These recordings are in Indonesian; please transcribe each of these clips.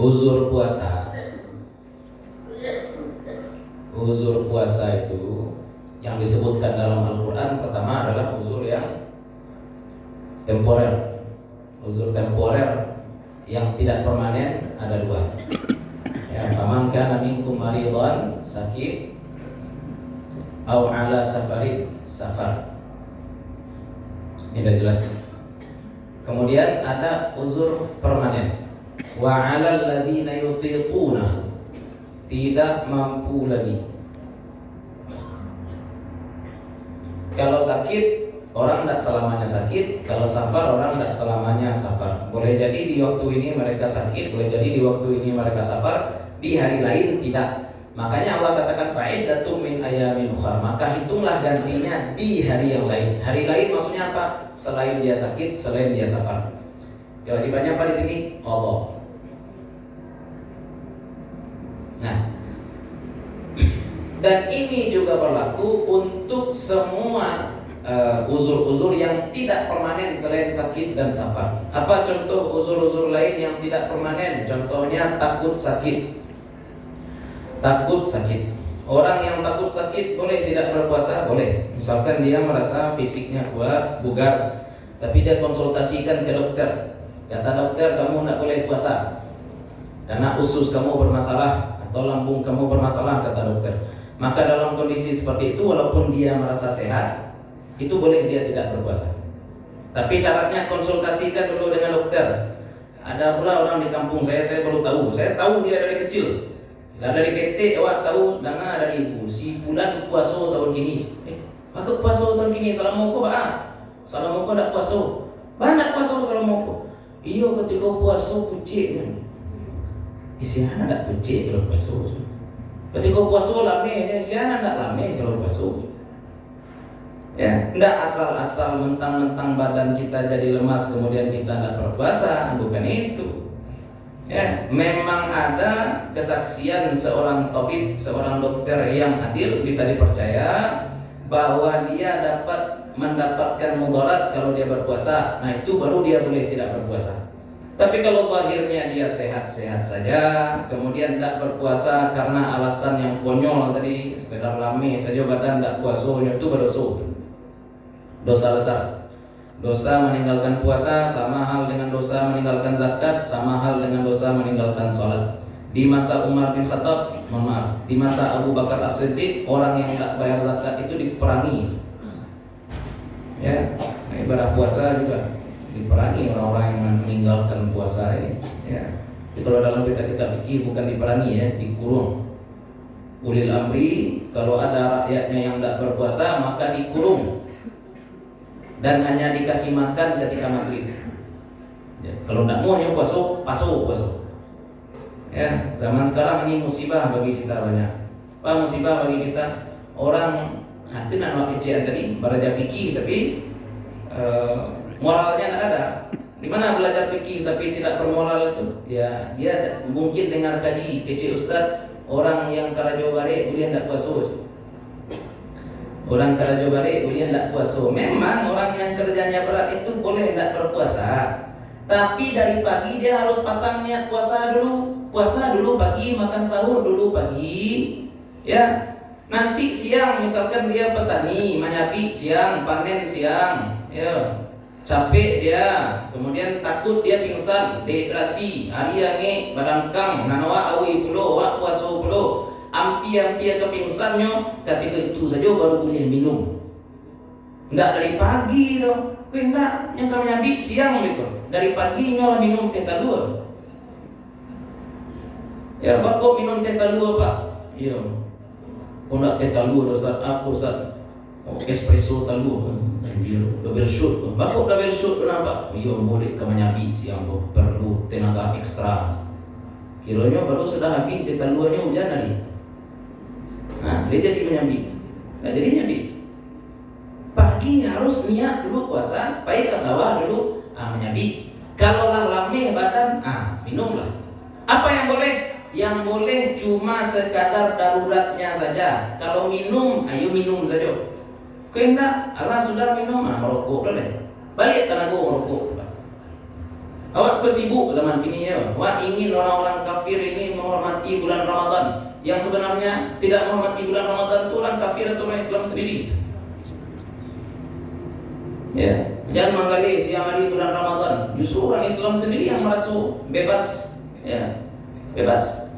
uzur puasa. Uzur puasa itu yang disebutkan dalam Al-Quran pertama adalah uzur yang temporer. Uzur temporer yang tidak permanen ada dua. Ya, faman kana minkum maridan sakit au ala safarin safar. Ini sudah jelas. Kemudian ada uzur permanen. Wa 'alal ladzina yutiquna, tidak mampu lagi. Kalau sakit, orang tidak selamanya sakit. Kalau safar, orang tidak selamanya safar. Boleh jadi di waktu ini mereka sakit, boleh jadi di waktu ini mereka safar, di hari lain tidak. Makanya Allah katakan fa'iddatum min ayamin ukhar, maka hitunglah gantinya di hari yang lain. Hari lain maksudnya apa? Selain dia sakit, selain dia safar. Kewajibannya apa di sini? Allah. Nah, dan ini juga berlaku untuk semua uzur-uzur yang tidak permanen selain sakit dan safar. Apa contoh uzur-uzur lain yang tidak permanen? Contohnya takut sakit. Takut sakit. Orang yang takut sakit boleh tidak berpuasa? Boleh. Misalkan dia merasa fisiknya kuat, bugar, tapi dia konsultasikan ke dokter. Kata dokter, kamu tidak boleh puasa karena usus kamu bermasalah atau lambung kamu bermasalah, kata dokter. Maka dalam kondisi seperti itu, walaupun dia merasa sehat, itu boleh dia tidak berpuasa. Tapi syaratnya konsultasikan dulu dengan dokter. Ada pula orang di kampung saya baru tahu. Saya tahu dia dari kecil. Dah dari ketik awak tahu dana dari ibu. Si bulan puasa tahun ini. Maka puasa tahun ini salam moko salam moko tak puasa. Banyak puasa salam moko. Iyo ketika puasa pucik kan. Isi anak tak pucik kalau puasa. Ketika puasa lame, si anak tak lame kalau puasa. Ya, tidak asal-asal mentang-mentang badan kita jadi lemas kemudian kita tidak berpuasa, bukan itu. Ya, memang ada kesaksian seorang tabib, seorang dokter yang adil, bisa dipercaya bahwa dia dapat mendapatkan mudarat kalau dia berpuasa. Nah, itu baru dia boleh tidak berpuasa. Tapi kalau zahirnya dia sehat-sehat saja, kemudian tidak berpuasa karena alasan yang konyol tadi, sekedar lame saja badan tidak puasa, itu berdosa. Dosa besar. Dosa meninggalkan puasa sama hal dengan dosa meninggalkan zakat, sama hal dengan dosa meninggalkan sholat. Di masa Umar bin Khattab, di masa Abu Bakar As-Siddiq, orang yang tidak bayar zakat itu diperangi. Ya, ibadah puasa juga diperangi orang-orang yang meninggalkan puasa ini. Ya, jadi kalau dalam kitab fikih bukan diperangi ya, dikurung. Ulil amri, kalau ada rakyatnya yang tidak berpuasa maka dikurung. Dan hanya dikasih makan ketika maghrib. Ya, kalau tidak mau puasa. Ya, zaman sekarang ini musibah bagi kita banyak. Apa musibah bagi kita? Orang hati nak kecil tadi belajar fikih tapi moralnya tidak ada. Di mana belajar fikih tapi tidak bermoral itu? Ya, dia mungkin dengar kaji kecil ustaz, orang yang karajo balik kuliah tidak puasa. Orang kerja balik boleh tidak puasa. Memang orang yang kerjanya berat itu boleh tidak berpuasa. Tapi dari pagi dia harus pasang niat puasa dulu. Puasa dulu pagi, makan sahur dulu pagi. Ya. Nanti siang misalkan dia petani, menyapi siang, panen siang. Ya. Capek dia, kemudian takut dia pingsan, dehidrasi, hari yange, badan kang, nanawa awi pulo, wak puasa pulo. Ampia kepingsannya ketika itu saja baru boleh minum. Enggak dari pagi dong. Kau enggak yang kami ambil siang gitu. Dari pagi nyolah minum teh talua. Ya, Pak kau minum teh talua, Pak? Iya. Kau enggak teh talua Ustaz, aku Ustaz. Oh, espresso talua. Iya, double shot. Pak kau double shot kenapa? Iya, boleh kami ambil siang kok. Perlu tenaga ekstra. Kilonya baru sudah habis teh taluanya hujan tadi. Nah, dia jadi menyambi. Nah, jadi nyambi. Pagi harus niat dulu puasa, baik ke sawah dulu, menyambi. Kalau lah lame badan, minumlah. Apa yang boleh? Yang boleh cuma sekadar daruratnya saja. Kalau minum, ayo minum saja. Kena, Allah sudah minum, merokok boleh. Balik karena gua merokok. Awak sibuk zaman kini ya. Awak ingin orang-orang kafir ini menghormati bulan Ramadan. Yang sebenarnya tidak menghormati bulan Ramadan itu orang kafir atau orang Islam sendiri. Ya, jangan menggali siang hari bulan Ramadan. Justru orang Islam sendiri yang merasa bebas, ya, bebas.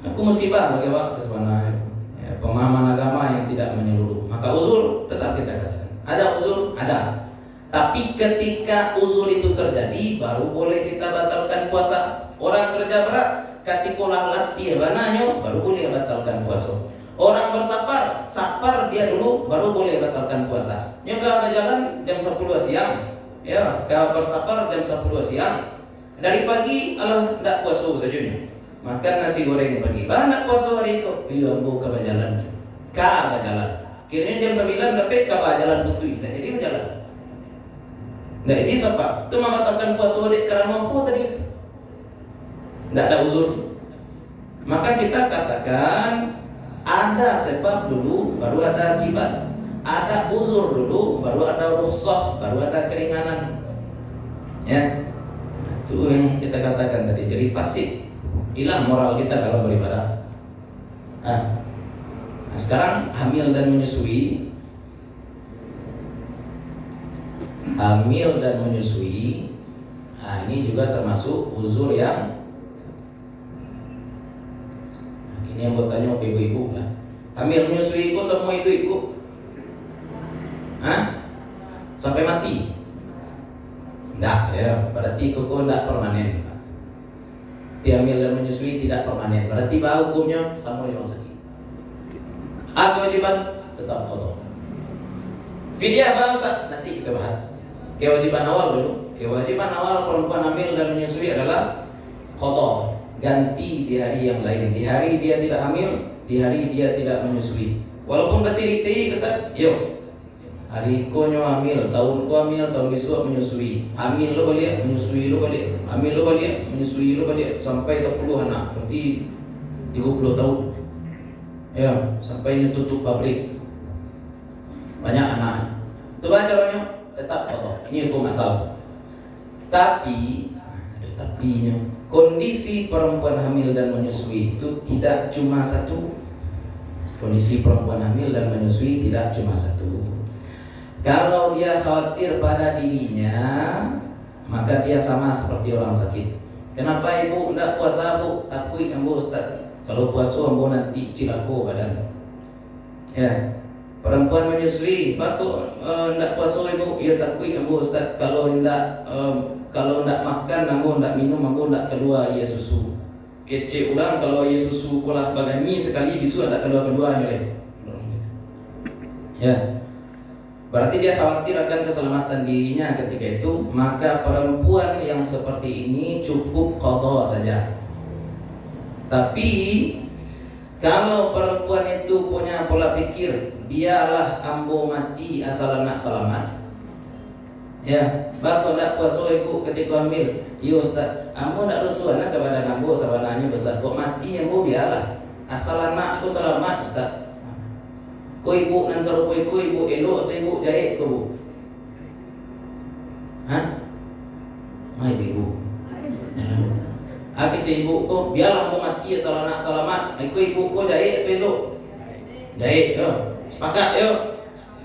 Aku musibah bagi awak sebenarnya. Ya, pemahaman agama yang tidak menyeluruh. Maka uzur tetap kita katakan. Ada uzur, ada. Tapi ketika uzur itu terjadi, baru boleh kita batalkan puasa. Orang kerja berat, ketika latih bananya, baru boleh batalkan puasa. Orang bersafar, safar dia dulu, baru boleh batalkan puasa. Nyoga berjalan jam 10 siang, ya, kalau bersafar jam 10 siang. Dari pagi, Allah tidak puasa saja. Makan nasi goreng pagi. Nak puasa hari itu, iya ambo ke berjalan. Ka berjalan. Kira jam 9 dapat ke berjalan putih. Nah, jadi berjalan. Nah ini sebab itu membatalkan puasa wajib kerana apa tadi? Tidak ada uzur. Maka kita katakan ada sebab dulu, baru ada akibat. Ada uzur dulu, baru ada rukhsah, baru ada keringanan. Ya, itu yang kita katakan tadi. Jadi fasid. Inilah moral kita dalam beribadah. Nah, sekarang hamil dan menyusui. Hamil dan menyusui, nah ini juga termasuk uzur yang ini yang bertanya ke ibu-ibu kan. Hamil menyusui itu semua ibu-ibu, sampai mati? Enggak ya, berarti itu tidak permanen. Hamil dan menyusui tidak permanen, berarti bahwa hukumnya sama yang sakit. Kewajiban tetap qada. Fidyah apa Ustaz? Nanti kita bahas. Kewajiban awal dulu. Kewajiban awal perempuan hamil dan menyusui adalah qada, ganti di hari yang lain. Di hari dia tidak hamil, di hari dia tidak menyusui. Walaupun bertiri-tiri Ustaz, yuk. Hari ko nyo hamil, tahun ko hamil, tahun besok menyusui. Hamil lo balik, menyusui lo balik. Hamil lo balik, menyusui lo balik sampai 10 anak. Berarti 30 tahun. Ya, sampai ini tutup pabrik. Banyak anak. Coba caranya tetap qada. Ini hukum asal. Tapi ada tapinya. Kondisi perempuan hamil dan menyusui itu tidak cuma satu. Kondisi perempuan hamil dan menyusui tidak cuma satu. Kalau dia khawatir pada dirinya, maka dia sama seperti orang sakit. Kenapa ibu tidak puasa bu? Takut ambo Ustaz. Kalau puasa ambo nanti cilako badan. Ya. Perempuan menyusui, bako ndak puasa ibu, ia takui ambo Ustaz. Kalau ndak makan, ambo ndak minum, ambo ndak keluar ia susu. Kece ulang kalau ia susu kolah bagani sekali bisu ndak keluar leh. Ya. Berarti dia khawatir akan keselamatan dirinya ketika itu, maka perempuan yang seperti ini cukup qada saja. Tapi kalau perempuan itu punya pola pikir, biarlah ambo mati asal anak selamat. Ya, bako ndak puasa ibu ketika hamil. Yo Ustaz, ambo ndak rusuh anak kepada ambo sabananya Ustaz. Kok mati ambo biarlah. Asal anak aku selamat Ustaz. Ko ibu nan sarupo ibu elok atau ibu jahit ko bu? Mai ibu. Kecil ibu ko, biarlah aku mati asal anak selamat. Aku ibu ko jahit atau elok? Jahit yo. Sepakat yo.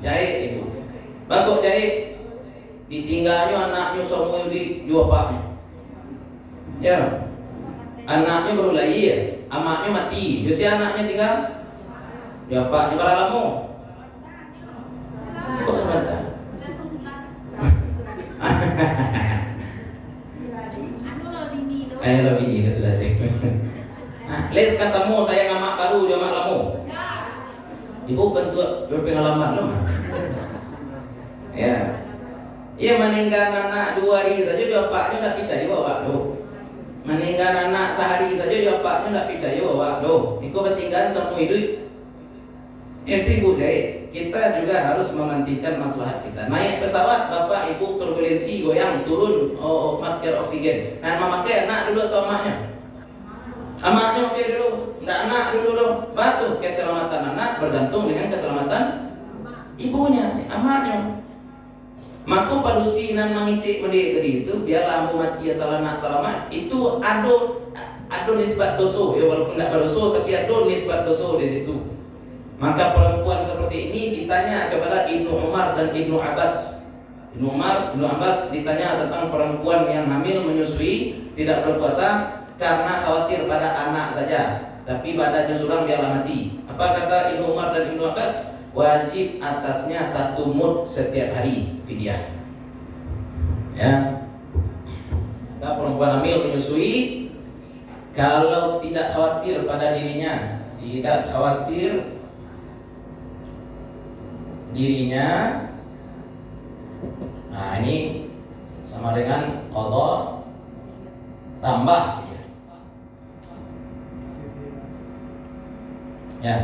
Jahit ibu. Bagok jahit. Ditinggalnya anaknya semua di bapaknya. Ya. Anaknya baru lahir, amaknya mati. Jadi anaknya tinggal ya bapaknya para lama. Kok sebentar? Lo bini ke sudah deh. Les kasamu saya ngamak baru dia mak lamo. Ibu bantu berpengalaman lo mah. Ya. Ia meninggal anak 2 hari saja dia bapaknya enggak percaya bapak lo. Meninggal anak sehari saja dia bapaknya enggak percaya bapak lo. Iko ketinggalan semua hidup. Itu ibu jahit. Kita juga harus mementingkan maslahat kita. Naik pesawat, bapak ibu turbulensi goyang turun masker oksigen. Nah memakai anak dulu atau amaknya? Amaknya oke dulu, enggak anak dulu dong. Batu keselamatan anak bergantung dengan keselamatan ibunya, amaknya. Maka palusinan mangicik mende tadi itu biarlah ambu mati salana salamat itu ado nisbat dosa ya, walaupun tidak berdosa tapi ado nisbat dosa di situ. Maka perempuan seperti ini ditanya kepada Ibnu Umar dan Ibnu Abbas. Ibnu Abbas ditanya tentang perempuan yang hamil menyusui tidak berpuasa karena khawatir pada anak saja, tapi badannya suram biarlah mati. Apa kata Ibnu Umar dan Ibnu Abbas? Wajib atasnya 1 mud setiap hari fidyah. Ya. Maka perempuan hamil menyusui kalau tidak khawatir pada dirinya, nah ini sama dengan qadha tambah ya,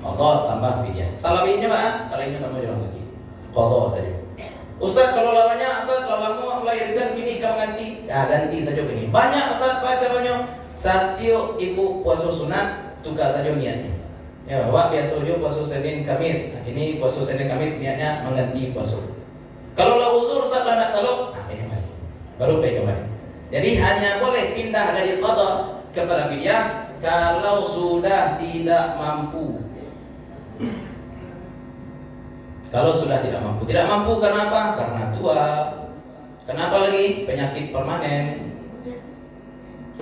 qadha tambah fidyah. Salaminya Pak, salaminya sama dengan lagi. Qadha saja. Ustaz kalau lama melahirkan kini kamu ganti. Ya ganti saja ini. Banyak Ustaz baca banyak. Satyo ibu puasa sunat tugas saja niatnya. Ya, wak biasa jo puasa Senin Kamis. Nah, ini puasa Senin Kamis niatnya mengganti puasa. Kalau lah uzur Ustaz lah nak taluk, baru pergi kembali. Jadi hanya boleh pindah dari qadha kepada fidyah kalau sudah tidak mampu. Kalau sudah tidak mampu karena apa? Karena tua. Kenapa lagi? Penyakit permanen.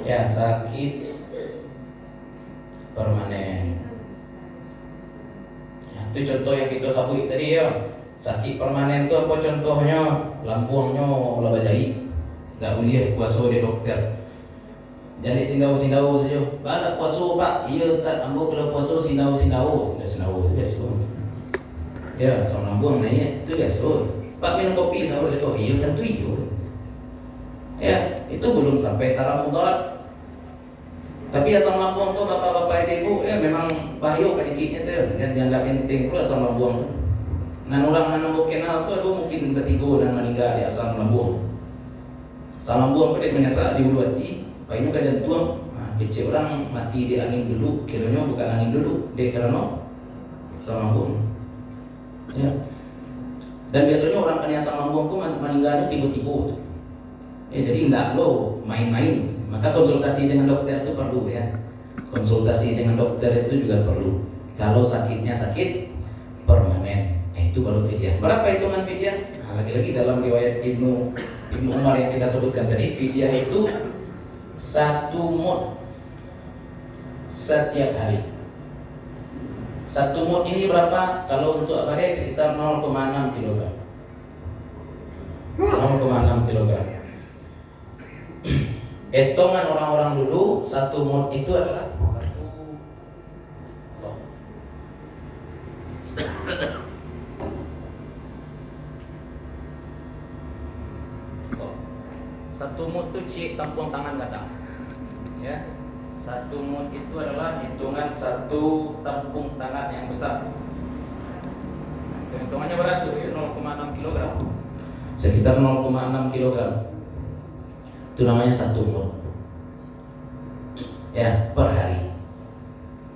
Ya, sakit permanen. Ya, itu contoh yang kita sabui tadi ya. Sakit permanen itu apa contohnya? Lambungnya ulah bajai. Enggak boleh puasa di dokter. Jadi sindau saja. Balak puasa Pak. Iya Ustaz, ambo kalau puasa sindau. Dah sindau biasa. Ya, sama lambung naik itu biasa. Pak minum kopi sahur saja. Iya tentu iya. Ya, itu belum sampai taraf mudarat. Tapi asam lambung tuh bapak-bapak ibu memang bahaya penyakitnya tuh dan dianggap penting pula asam lambung. Nan orang nambah kenal tuh mungkin bertiga dan meninggal di asam lambung. Asam lambung pada menyesak di ulu hati, payung ke jantung. Nah, kecil orang mati di angin dulu, kiranya bukan angin dulu, dia karena asam lambung. Ya. Dan biasanya orang kena asam lambung tuh meninggalnya tiba-tiba. Jadi enggak lo main-main. Maka konsultasi dengan dokter itu perlu ya. Konsultasi dengan dokter itu juga perlu. Kalau sakitnya sakit permanen, itu baru fidyah. Berapa hitungan fidyah? Nah, lagi-lagi dalam riwayat Ibnu Umar yang kita sebutkan tadi, fidyah itu 1 mud setiap hari. 1 mud ini berapa? Kalau untuk abadi sekitar 0,6 kg. 0,6 kg. Hitungan orang-orang dulu 1 mud itu adalah 1 mud itu cik tampung tangan kadang. Ya. 1 mud itu adalah hitungan 1 tampung tangan yang besar. Hitungannya berat tuh 0,6 kg. Sekitar 0,6 kg. Itu namanya 1 mud. Ya, per hari.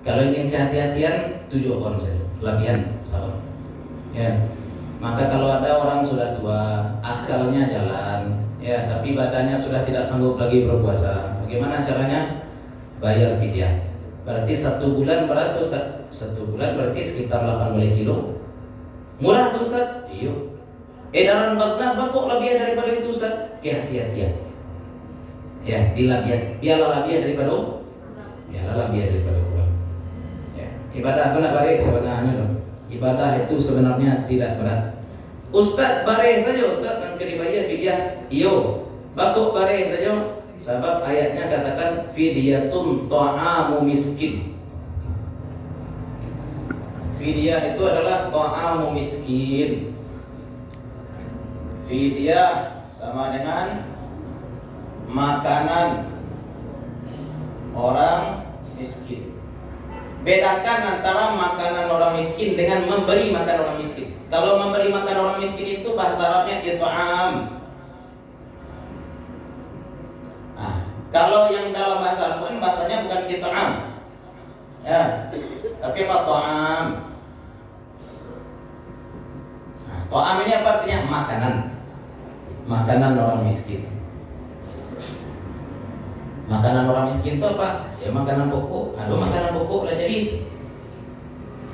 Kalau ingin kehati-hatian 7 on saja, lebihan sahur. Ya. Maka kalau ada orang sudah tua, akalnya jalan, ya, tapi badannya sudah tidak sanggup lagi berpuasa. Bagaimana caranya? Bayar fidyah. Berarti 1 bulan berapa Ustaz? 1 bulan berarti sekitar 80 kilo. Murah tuh Ustaz? Iya. Edaran Basnas kok lebih daripada itu Ustaz? Kehati-hatian. Ya, biarlah lebih daripada kurang. Ya, ibadah benar baik sebenarnya loh. Ibadah itu sebenarnya tidak berat. Ustaz bare saja Ustaz yang dibayar fidyah. Iyo, bakuk bare saja. Sebab ayatnya katakan fidyatun ta'amu miskin. Fidyah itu adalah ta'amu miskin. Fidyah sama dengan makanan orang miskin. Bedakan antara makanan orang miskin dengan memberi makan orang miskin. Kalau memberi makan orang miskin itu bahasa Arabnya it'am. Nah, kalau yang dalam bahasa Arab pun bahasanya bukan it'am. Ya, tapi apa ta'am? Nah, ta'am ini apa artinya? Makanan. makanan orang miskin. Makanan orang miskin itu apa? Ya makanan pokok. Aduh, makanan pokok lah jadi.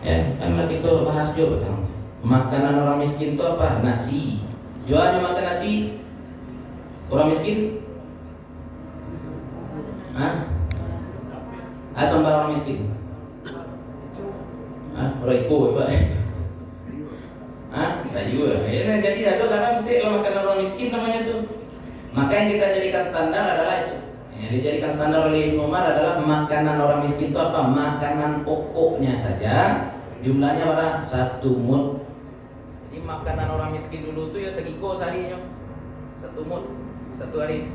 Ya, kan lagi kita bahas juga tentang makanan orang miskin itu apa? Nasi. Jualnya makan nasi orang miskin? Hah? Asam orang miskin? Hah? Roiko apa? Hah? Sayur. Ya, jadi ada karena mesti makanan orang miskin namanya tuh. Maka yang kita jadikan standar adalah itu. Yang dijadikan standar oleh Ibnu Umar adalah makanan orang miskin itu apa? Makanan pokoknya saja. Jumlahnya berapa? 1 mud. Jadi makanan orang miskin dulu tuh ya segiko seharinya. 1 mud 1 hari.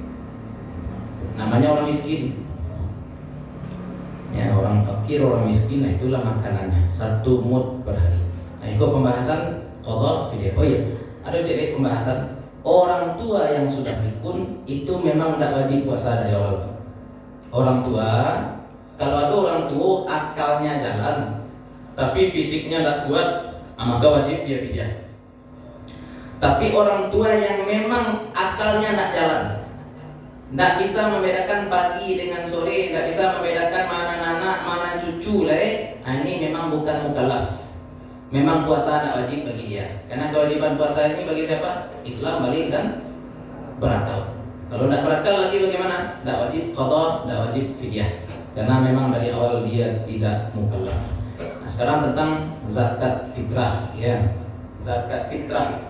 Namanya orang miskin. Ya, orang fakir, orang miskin, nah itulah makanannya 1 mud per hari. Nah, itu pembahasan qadha fidyah. Oh iya, ada jadi pembahasan orang tua yang sudah pikun itu memang tidak wajib puasa dari awal. Orang tua, kalau ada orang tua akalnya jalan tapi fisiknya tidak kuat, maka wajib dia fidyah. Tapi orang tua yang memang akalnya tidak jalan, tidak bisa membedakan pagi dengan sore, tidak bisa membedakan mana anak, mana cucu lah, ini memang bukan mukallaf. Memang puasa tidak wajib bagi dia. Karena kewajiban puasa ini bagi siapa? Islam, balik dan berakal. Kalau tidak berakal lagi bagaimana? Tidak wajib qadha, tidak wajib fidyah. Karena memang dari awal dia tidak mukallaf. Nah, sekarang tentang zakat fitrah, ya. Zakat fitrah.